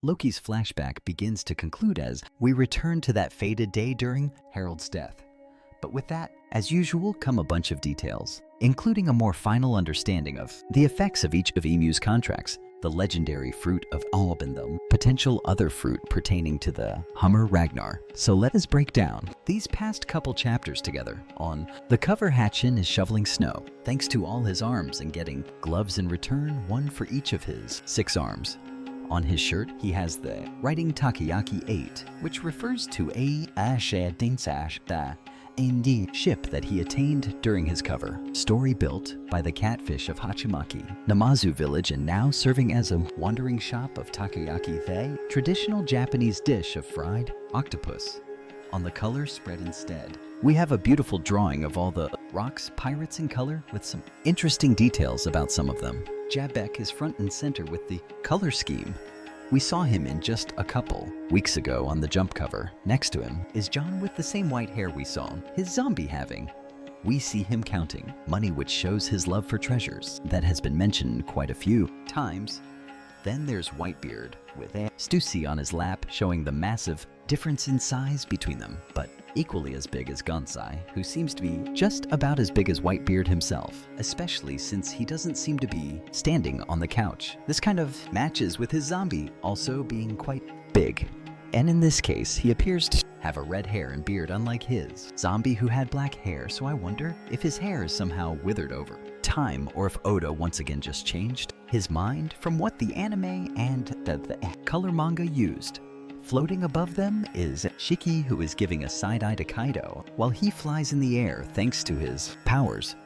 Loki's flashback begins to conclude as we return to that fated day during Harold's death. But with that, as usual, come a bunch of details, including a more final understanding of the effects of each of Emu's contracts, the legendary fruit of Alb and the potential other fruit pertaining to the Hummer Ragnar. So let us break down these past couple chapters together. On the cover, Hatchen is shoveling snow, thanks to all his arms and getting gloves in return, one for each of his 6 arms. On his shirt, he has the writing Takoyaki 8, which refers to a ship that he attained during his cover. Story built by the catfish of Hachimaki Namazu village and now serving as a wandering shop of takoyaki, the traditional Japanese dish of fried octopus. On the color spread instead, we have a beautiful drawing of all the rocks, pirates in color with some interesting details about some of them. Jabek is front and center with the color scheme. We saw him in just a couple weeks ago on the jump cover. Next to him is John with the same white hair we saw his zombie having. We see him counting money, which shows his love for treasures that has been mentioned quite a few times. Then there's Whitebeard with a Stussy on his lap, showing the massive difference in size between them, but equally as big as Gonsai, who seems to be just about as big as Whitebeard himself, especially since he doesn't seem to be standing on the couch. This kind of matches with his zombie also being quite big. And in this case, he appears to have a red hair and beard unlike his zombie who had black hair, so I wonder if his hair is somehow withered over time or if Oda once again just changed his mind from what the anime and the color manga used. Floating above them is Shiki, who is giving a side-eye to Kaido while he flies in the air thanks to his powers.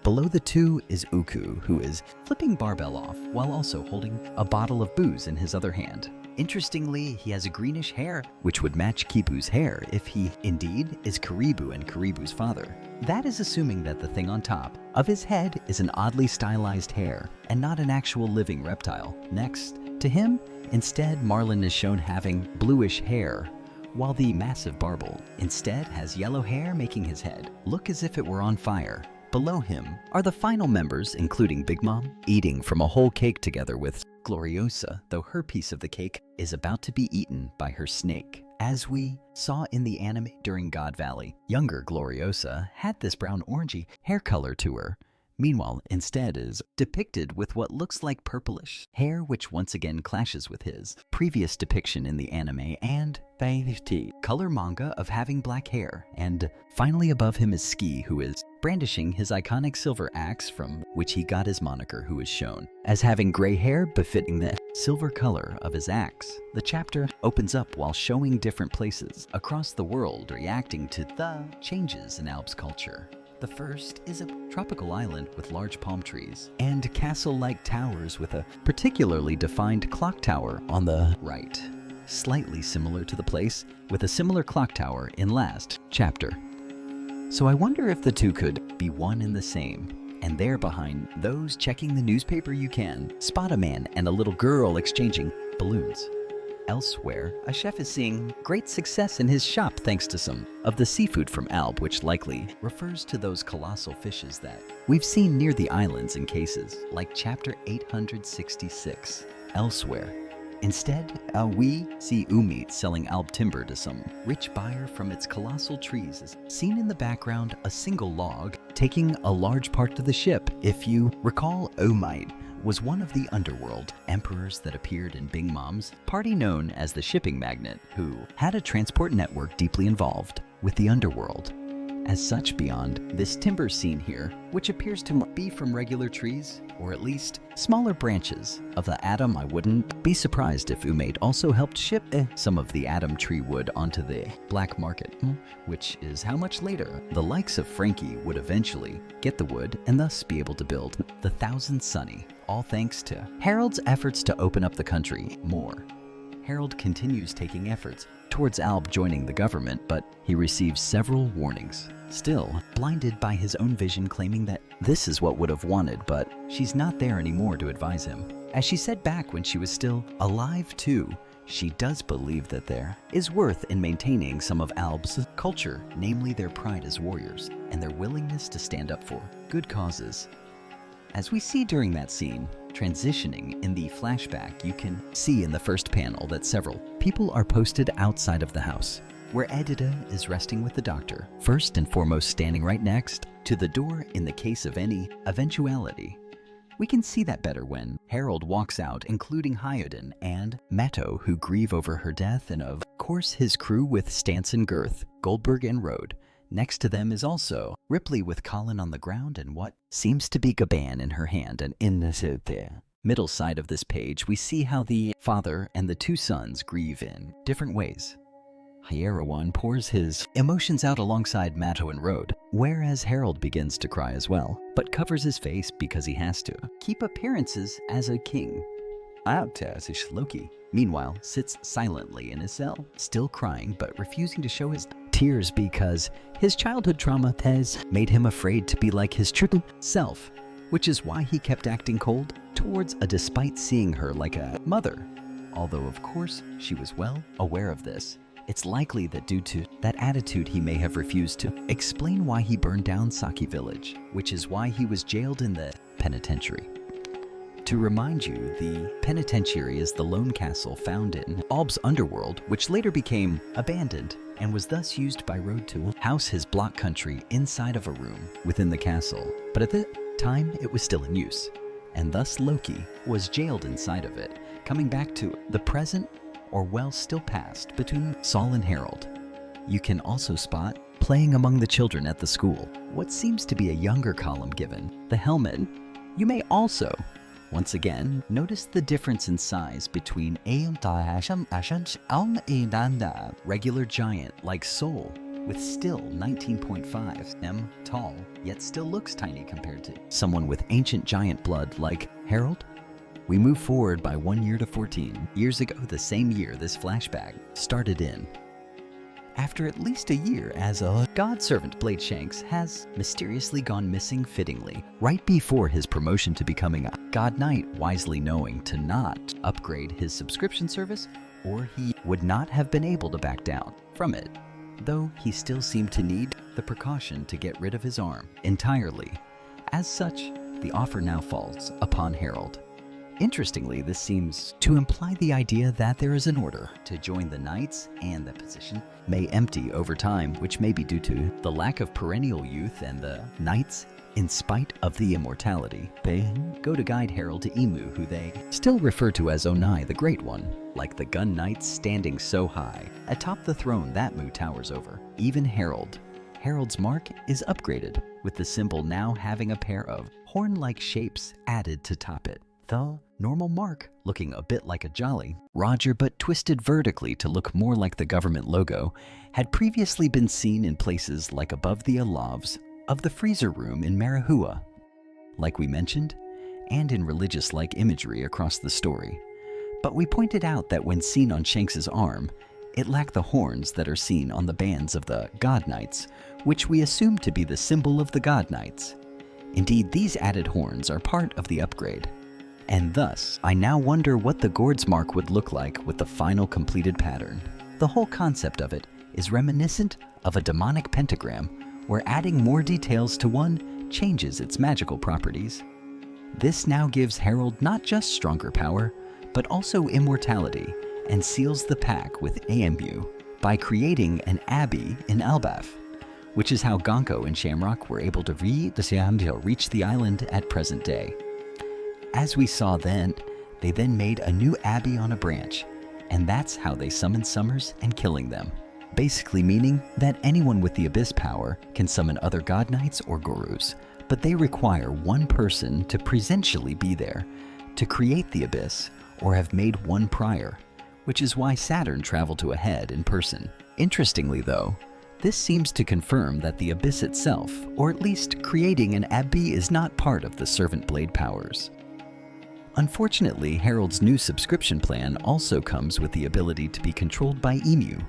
Below the two is Uku, who is flipping Barbell off while also holding a bottle of booze in his other hand. Interestingly, he has a greenish hair, which would match Kibu's hair if he indeed is Karibu and Karibu's father. That is assuming that the thing on top of his head is an oddly stylized hair and not an actual living reptile. Next to him, instead, Marlin is shown having bluish hair, while the massive Barbel instead has yellow hair, making his head look as if it were on fire. Below him are the final members, including Big Mom, eating from a whole cake together with Gloriosa, though her piece of the cake is about to be eaten by her snake. As we saw in the anime during God Valley, younger Gloriosa had this brown-orangey hair color to her. Meanwhile, instead is depicted with what looks like purplish hair, which once again clashes with his previous depiction in the anime and the color manga of having black hair. And finally above him is Ski, who is brandishing his iconic silver axe from which he got his moniker, who is shown as having gray hair befitting the silver color of his axe. The chapter opens up while showing different places across the world reacting to the changes in Alb's culture. The first is a tropical island with large palm trees and castle-like towers with a particularly defined clock tower on the right, slightly similar to the place with a similar clock tower in last chapter. So I wonder if the two could be one and the same. And there behind those checking the newspaper you can spot a man and a little girl exchanging balloons. Elsewhere, a chef is seeing great success in his shop thanks to some of the seafood from Alb, which likely refers to those colossal fishes that we've seen near the islands in cases like chapter 866. Elsewhere, instead, we see Umit selling Alb timber to some rich buyer from its colossal trees. Is seen in the background a single log taking a large part of the ship. If you recall, Umit was one of the underworld emperors that appeared in Big Mom's party known as the Shipping Magnate, who had a transport network deeply involved with the underworld. As such, beyond this timber seen here, which appears to be from regular trees, or at least smaller branches of the Atom, I wouldn't be surprised if Umate also helped ship some of the Atom tree wood onto the black market, which is how much later the likes of Frankie would eventually get the wood and thus be able to build the Thousand Sunny, all thanks to Harold's efforts to open up the country more. Harold continues taking efforts towards Alb joining the government, but he receives several warnings. Still, blinded by his own vision, claiming that this is what would have wanted, but she's not there anymore to advise him. As she said back when she was still alive too, she does believe that there is worth in maintaining some of Alb's culture, namely their pride as warriors and their willingness to stand up for good causes. As we see during that scene, Transitioning in the flashback, you can see in the first panel that several people are posted outside of the house, where Edita is resting with the doctor, first and foremost standing right next to the door in the case of any eventuality. We can see that better when Harold walks out, including Hyodin and Mato, who grieve over her death, and of course his crew with Stanson, Girth, Goldberg, and Rode. Next to them is also Ripley with Colin on the ground and what seems to be Gaban in her hand, and in the middle side of this page we see how the father and the two sons grieve in different ways. Hierawan pours his emotions out alongside Mato and Rode, whereas Harold begins to cry as well, but covers his face because he has to keep appearances as a king. Loki, meanwhile, sits silently in his cell, still crying but refusing to show his tears because his childhood trauma has made him afraid to be like his true self, which is why he kept acting cold towards her despite seeing her like a mother. Although of course she was well aware of this, it's likely that due to that attitude he may have refused to explain why he burned down Saki Village, which is why he was jailed in the penitentiary. To remind you, the penitentiary is the lone castle found in Alb's underworld, which later became abandoned and was thus used by Rode to house his block country inside of a room within the castle. But at the time, it was still in use, and thus Loki was jailed inside of it, coming back to the present, or well, still past, between Saul and Harold. You can also spot, playing among the children at the school, what seems to be a younger column given the helmet. You may also once again, notice the difference in size between a regular giant like Soul, with still 19.5 m tall, yet still looks tiny compared to someone with ancient giant blood like Harold. We move forward by 1 year to 14 years ago, the same year this flashback started in. After at least a year as a god servant, Blade Shanks has mysteriously gone missing fittingly right before his promotion to becoming a god knight, wisely knowing to not upgrade his subscription service or he would not have been able to back down from it, though he still seemed to need the precaution to get rid of his arm entirely. As such, the offer now falls upon Harold. Interestingly, this seems to imply the idea that there is an order to join the knights and the position may empty over time, which may be due to the lack of perennial youth and the knights in spite of the immortality. They go to guide Harold to Emu, who they still refer to as Onai the Great One, like the gun knights standing so high atop the throne that Mu towers over. Even Harold's mark is upgraded, with the symbol now having a pair of horn-like shapes added to top it. The normal mark looking a bit like a jolly Roger but twisted vertically to look more like the government logo had previously been seen in places like above the alavs of the freezer room in Marahua, like we mentioned, and in religious-like imagery across the story. But we pointed out that when seen on Shanks's arm, it lacked the horns that are seen on the bands of the God Knights, which we assume to be the symbol of the God Knights. Indeed, these added horns are part of the upgrade. And thus, I now wonder what the Gord's mark would look like with the final completed pattern. The whole concept of it is reminiscent of a demonic pentagram, where adding more details to one changes its magical properties. This now gives Harold not just stronger power, but also immortality, and seals the pack with AMU by creating an abbey in Albaf, which is how Gonko and Shamrock were able to reach the island at present day. As we saw then, they then made a new abbey on a branch, and that's how they summoned Summers and killing them. Basically meaning that anyone with the Abyss power can summon other God Knights or Gurus, but they require one person to presentially be there to create the Abyss or have made one prior, which is why Saturn traveled to a head in person. Interestingly though, this seems to confirm that the Abyss itself, or at least creating an abbey, is not part of the Servant Blade powers. Unfortunately, Harold's new subscription plan also comes with the ability to be controlled by Emu,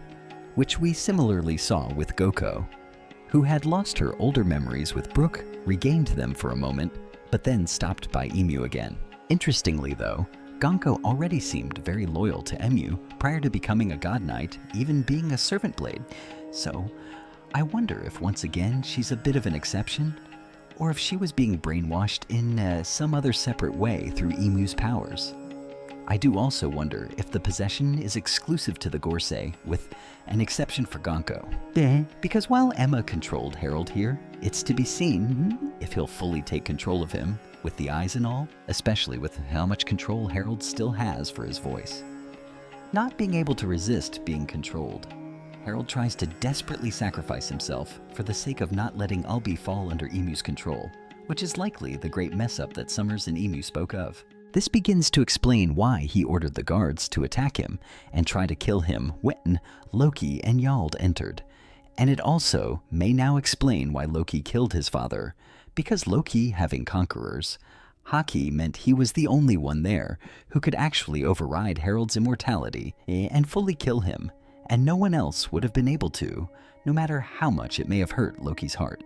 which we similarly saw with Goko, who had lost her older memories with Brooke, regained them for a moment, but then stopped by Emu again. Interestingly though, Gonko already seemed very loyal to Emu prior to becoming a God Knight, even being a Servant Blade, so I wonder if once again she's a bit of an exception, or if she was being brainwashed in some other separate way through Emu's powers. I do also wonder if the possession is exclusive to the Gorsei, with an exception for Gonko. Because while Emma controlled Harold here, it's to be seen if he'll fully take control of him, with the eyes and all, especially with how much control Harold still has for his voice. Not being able to resist being controlled, Harold tries to desperately sacrifice himself for the sake of not letting Ulby fall under Emu's control, which is likely the great mess-up that Summers and Emu spoke of. This begins to explain why he ordered the guards to attack him and try to kill him when Loki and Yald entered. And it also may now explain why Loki killed his father, because Loki having conquerors, Haki meant he was the only one there who could actually override Harold's immortality and fully kill him, and no one else would have been able to, no matter how much it may have hurt Loki's heart.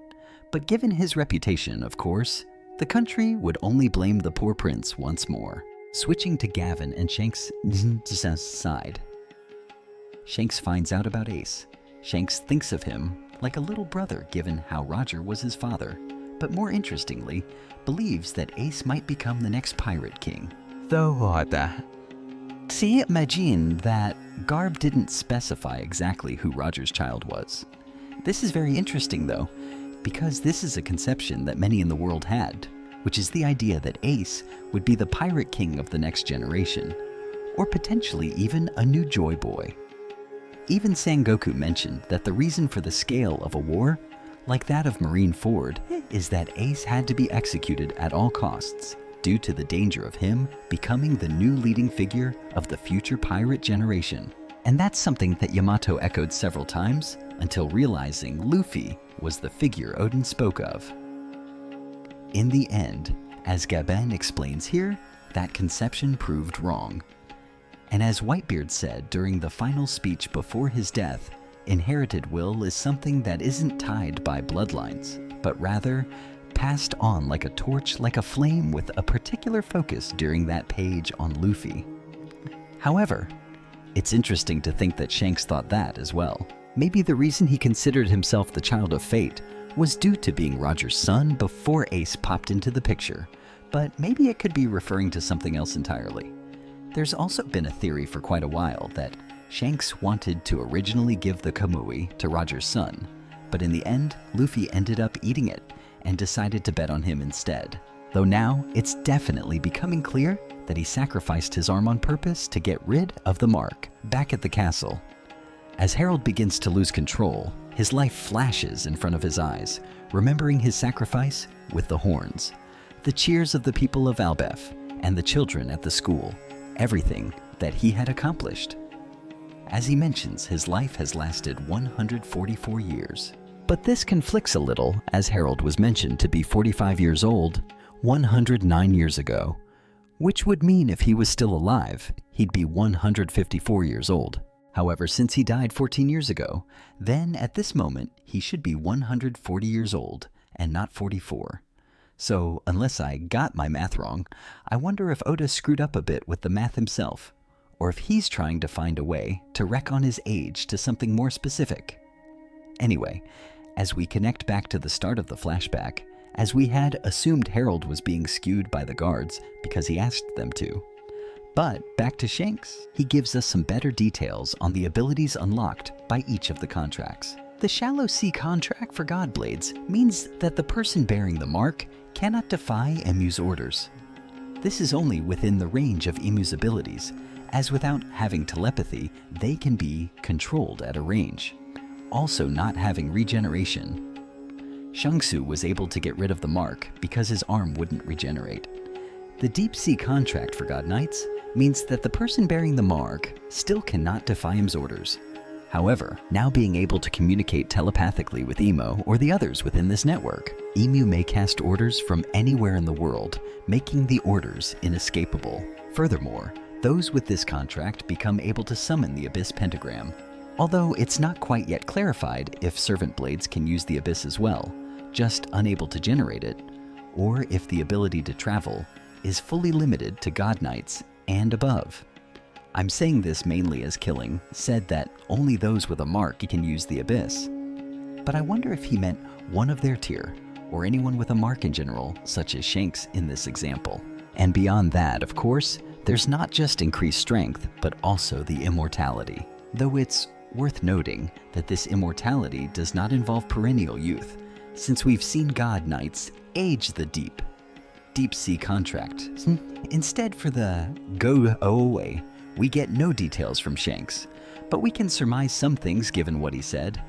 But given his reputation, of course, the country would only blame the poor prince once more. Switching to Gavin and Shanks' side. Shanks finds out about Ace. Shanks thinks of him like a little brother given how Roger was his father, but more interestingly, believes that Ace might become the next pirate king. See, imagine that Garb didn't specify exactly who Roger's child was. This is very interesting though, because this is a conception that many in the world had, which is the idea that Ace would be the pirate king of the next generation, or potentially even a new Joy Boy. Even Sangoku mentioned that the reason for the scale of a war, like that of Marineford, is that Ace had to be executed at all costs due to the danger of him becoming the new leading figure of the future pirate generation. And that's something that Yamato echoed several times until realizing Luffy was the figure Odin spoke of. In the end, as Gaben explains here, that conception proved wrong. And as Whitebeard said during the final speech before his death, inherited will is something that isn't tied by bloodlines, but rather passed on like a torch, like a flame with a particular focus during that page on Luffy. However, it's interesting to think that Shanks thought that as well. Maybe the reason he considered himself the child of fate was due to being Roger's son before Ace popped into the picture, but maybe it could be referring to something else entirely. There's also been a theory for quite a while that Shanks wanted to originally give the Kamui to Roger's son, but in the end, Luffy ended up eating it and decided to bet on him instead. Though now, it's definitely becoming clear that he sacrificed his arm on purpose to get rid of the mark. Back at the castle, as Harold begins to lose control, his life flashes in front of his eyes, remembering his sacrifice with the horns, the cheers of the people of Albeth, and the children at the school, everything that he had accomplished. As he mentions, his life has lasted 144 years. But this conflicts a little, as Harold was mentioned to be 45 years old 109 years ago, which would mean if he was still alive, he'd be 154 years old. However, since he died 14 years ago, then at this moment, he should be 140 years old and not 44. So, unless I got my math wrong, I wonder if Oda screwed up a bit with the math himself, or if he's trying to find a way to reckon his age to something more specific. Anyway, as we connect back to the start of the flashback, as we had assumed Harold was being skewed by the guards because he asked them to. But back to Shanks, he gives us some better details on the abilities unlocked by each of the contracts. The Shallow Sea contract for Godblades means that the person bearing the mark cannot defy Emu's orders. This is only within the range of Emu's abilities, as without having telepathy, they can be controlled at a range. Also not having regeneration. Shangsu was able to get rid of the mark because his arm wouldn't regenerate. The Deep Sea contract for God Knights means that the person bearing the mark still cannot defy Em's orders. However, now being able to communicate telepathically with Emo or the others within this network, Emu may cast orders from anywhere in the world, making the orders inescapable. Furthermore, those with this contract become able to summon the Abyss Pentagram. Although it's not quite yet clarified if Servant Blades can use the Abyss as well, just unable to generate it, or if the ability to travel is fully limited to God Knights and above. I'm saying this mainly as Killing said that only those with a mark can use the Abyss, but I wonder if he meant one of their tier, or anyone with a mark in general, such as Shanks in this example. And beyond that, of course, there's not just increased strength, but also the immortality. Though it's worth noting that this immortality does not involve perennial youth, since we've seen God Knights age the deep sea contract. Instead, for the go away, we get no details from Shanks, but we can surmise some things given what he said.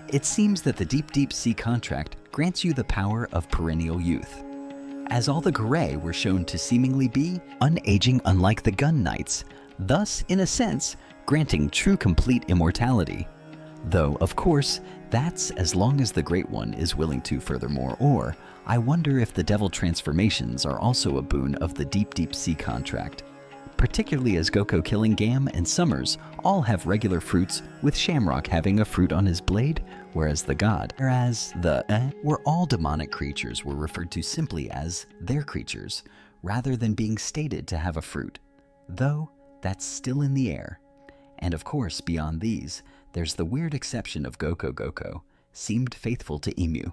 It seems that the deep sea contract grants you the power of perennial youth, as all the Gray were shown to seemingly be unaging, unlike the Gun Knights, thus, in a sense, granting true complete immortality. Though, of course, that's as long as the Great One is willing to furthermore, or I wonder if the devil transformations are also a boon of the deep sea contract, particularly as Goko killing Gam and Summers all have regular fruits, with Shamrock having a fruit on his blade, whereas were all demonic creatures were referred to simply as their creatures, rather than being stated to have a fruit, though that's still in the air. And of course, beyond these, there's the weird exception of Goko seemed faithful to Emu,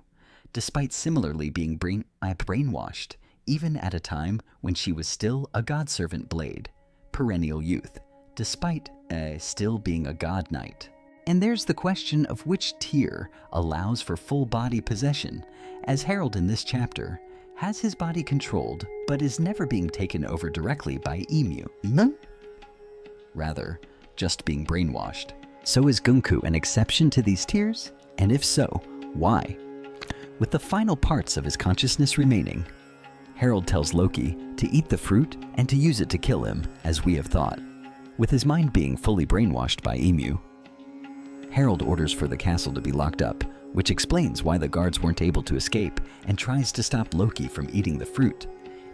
despite similarly being brainwashed, even at a time when she was still a godservant blade, perennial youth, despite still being a god knight. And there's the question of which tier allows for full body possession, as Harold in this chapter has his body controlled, but is never being taken over directly by Emu. Rather, just being brainwashed. So is Gunku an exception to these tiers? And if so, why? With the final parts of his consciousness remaining, Harold tells Loki to eat the fruit and to use it to kill him, as we have thought. With his mind being fully brainwashed by Emu, Harold orders for the castle to be locked up, which explains why the guards weren't able to escape, and tries to stop Loki from eating the fruit.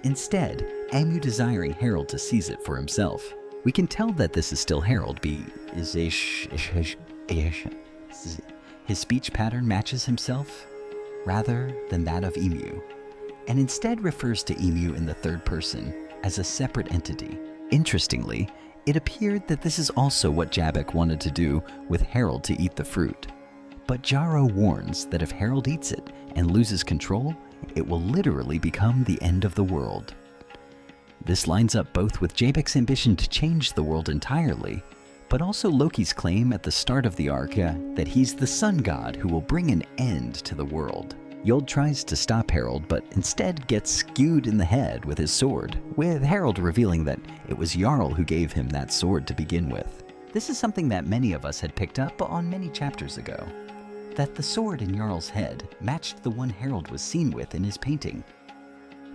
Instead, Emu desiring Harold to seize it for himself. We can tell that this is still Harold his speech pattern matches himself rather than that of Emu, and instead refers to Emu in the third person as a separate entity. Interestingly, it appeared that this is also what Jabek wanted to do with Harold to eat the fruit. But Jaro warns that if Harold eats it and loses control, it will literally become the end of the world. This lines up both with Jabek's ambition to change the world entirely, but also Loki's claim at the start of the arc that he's the sun god who will bring an end to the world. Yold tries to stop Harold, but instead gets skewed in the head with his sword, with Harold revealing that it was Jarl who gave him that sword to begin with. This is something that many of us had picked up on many chapters ago, that the sword in Jarl's head matched the one Harold was seen with in his painting.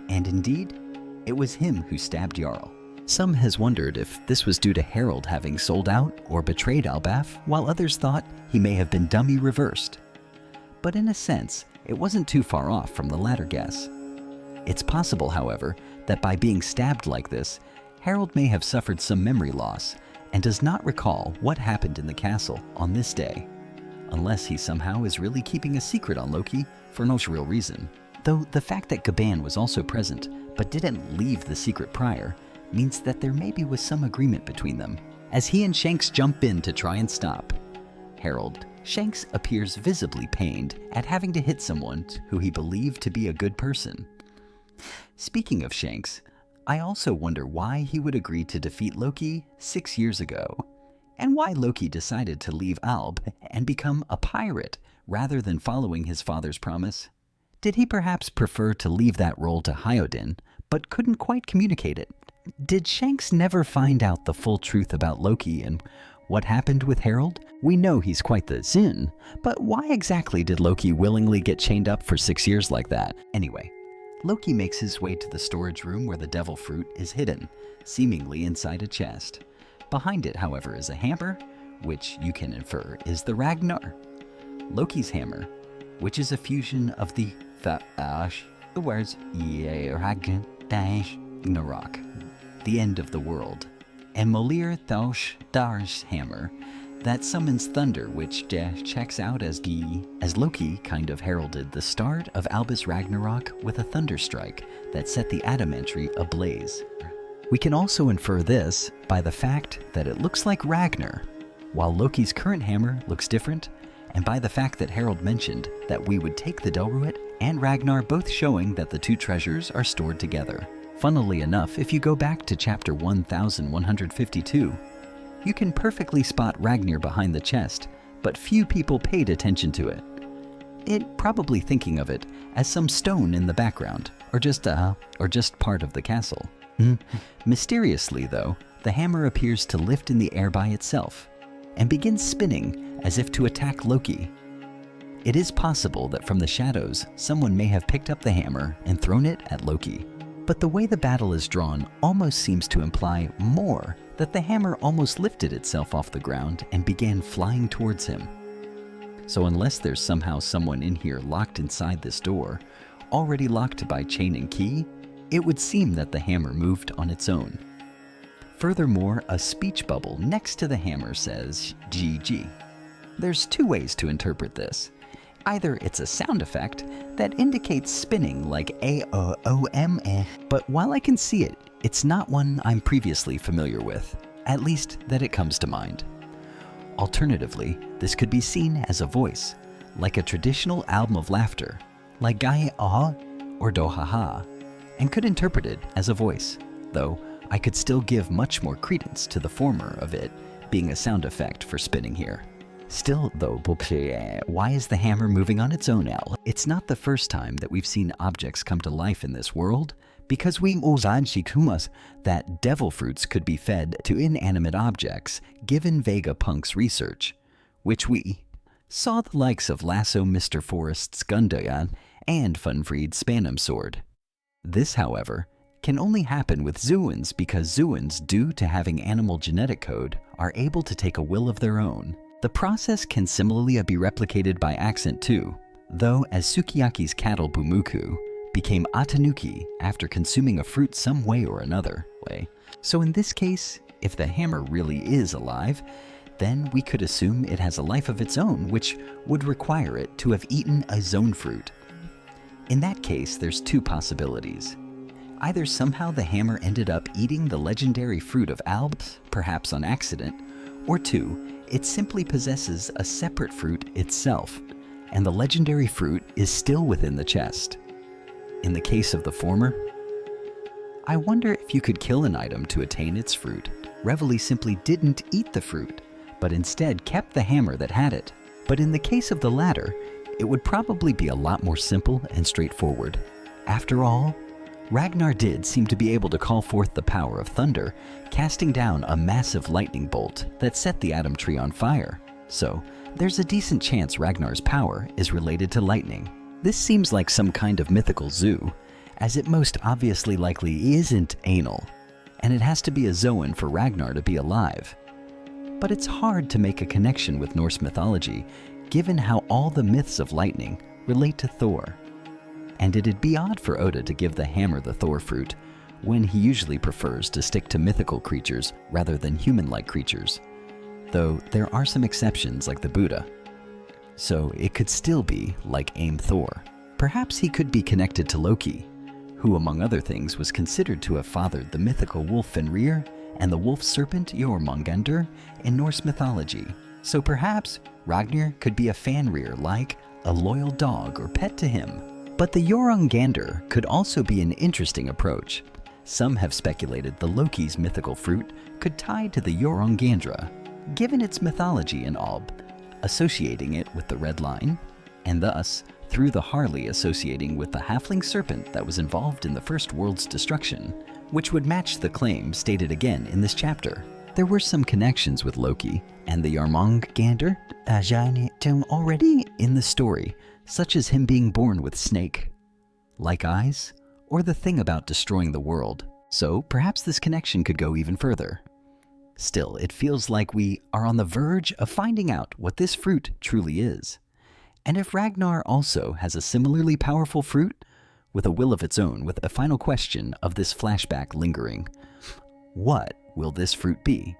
And indeed, it was him who stabbed Jarl. Some has wondered if this was due to Harold having sold out or betrayed Albaf, while others thought he may have been dummy reversed. But in a sense, it wasn't too far off from the latter guess. It's possible, however, that by being stabbed like this, Harold may have suffered some memory loss and does not recall what happened in the castle on this day, unless he somehow is really keeping a secret on Loki for no real reason. Though the fact that Gaban was also present but didn't leave the secret prior means that there maybe was some agreement between them. As he and Shanks jump in to try and stop Harold, Shanks appears visibly pained at having to hit someone who he believed to be a good person. Speaking of Shanks, I also wonder why he would agree to defeat Loki 6 years ago, and why Loki decided to leave Alb and become a pirate rather than following his father's promise. Did he perhaps prefer to leave that role to Hyodin, but couldn't quite communicate it? Did Shanks never find out the full truth about Loki and what happened with Harold? We know he's quite the Zin, but why exactly did Loki willingly get chained up for 6 years like that? Anyway, Loki makes his way to the storage room where the devil fruit is hidden, seemingly inside a chest. Behind it, however, is a hammer, which you can infer is the Ragnar. Loki's hammer, which is a fusion of the words Ragnarok, the end of the world, and Molir Dar's hammer that summons thunder, which checks out as Loki kind of heralded the start of Albus Ragnarok with a thunder strike that set the adamantry ablaze. We can also infer this by the fact that it looks like Ragnar, while Loki's current hammer looks different, and by the fact that Harold mentioned that we would take the Delruit and Ragnar both showing that the two treasures are stored together. Funnily enough, if you go back to chapter 1152, you can perfectly spot Ragnar behind the chest, but few people paid attention to it. Probably thinking of it as some stone in the background, or just part of the castle. Mysteriously though, the hammer appears to lift in the air by itself, and begins spinning as if to attack Loki. It is possible that from the shadows, someone may have picked up the hammer and thrown it at Loki. But the way the battle is drawn almost seems to imply more that the hammer almost lifted itself off the ground and began flying towards him. So unless there's somehow someone in here locked inside this door, already locked by chain and key, it would seem that the hammer moved on its own. Furthermore, a speech bubble next to the hammer says GG. There's two ways to interpret this. Either it's a sound effect that indicates spinning like A-O-O-M-E, but while I can see it, it's not one I'm previously familiar with, at least that it comes to mind. Alternatively, this could be seen as a voice, like a traditional album of laughter, like Gae-ah or Do-ha-ha, and could interpret it as a voice, though I could still give much more credence to the former of it being a sound effect for spinning here. Still though, why is the hammer moving on its own, L? It's not the first time that we've seen objects come to life in this world, because we that devil fruits could be fed to inanimate objects given Vegapunk's research, which we saw the likes of Lasso Mr. Forrest's Gundoyan and Funfried's Spanum sword. This, however, can only happen with Zooans because Zooans, due to having animal genetic code, are able to take a will of their own. The process can similarly be replicated by accent too, though as Sukiyaki's cattle Bumuku became Atanuki after consuming a fruit some way or another. So in this case, if the hammer really is alive, then we could assume it has a life of its own, which would require it to have eaten a zone fruit. In that case, there's two possibilities. Either somehow the hammer ended up eating the legendary fruit of Albs, perhaps on accident, or two, it simply possesses a separate fruit itself, and the legendary fruit is still within the chest. In the case of the former, I wonder if you could kill an item to attain its fruit. Reveille simply didn't eat the fruit, but instead kept the hammer that had it. But in the case of the latter, it would probably be a lot more simple and straightforward. After all, Ragnar did seem to be able to call forth the power of thunder, casting down a massive lightning bolt that set the Atom Tree on fire. So, there's a decent chance Ragnar's power is related to lightning. This seems like some kind of mythical zoo, as it most obviously likely isn't anal, and it has to be a Zoan for Ragnar to be alive. But it's hard to make a connection with Norse mythology, given how all the myths of lightning relate to Thor. And it'd be odd for Oda to give the hammer the Thor fruit, when he usually prefers to stick to mythical creatures rather than human-like creatures, though there are some exceptions like the Buddha. So it could still be like AIM Thor. Perhaps he could be connected to Loki, who among other things was considered to have fathered the mythical wolf Fenrir and the wolf serpent Jormungandr in Norse mythology. So perhaps Ragnar could be a Fenrir like a loyal dog or pet to him. But the Jormungandr could also be an interesting approach. Some have speculated the Loki's mythical fruit could tie to the Jormungandr, given its mythology in Alb, associating it with the Red Line, and thus, through the Harley associating with the halfling serpent that was involved in the first world's destruction, which would match the claim stated again in this chapter. There were some connections with Loki and the Jormungandr already in the story, such as him being born with snake-like eyes, or the thing about destroying the world, so perhaps this connection could go even further. Still, it feels like we are on the verge of finding out what this fruit truly is. And if Ragnar also has a similarly powerful fruit, with a will of its own, with a final question of this flashback lingering, what will this fruit be?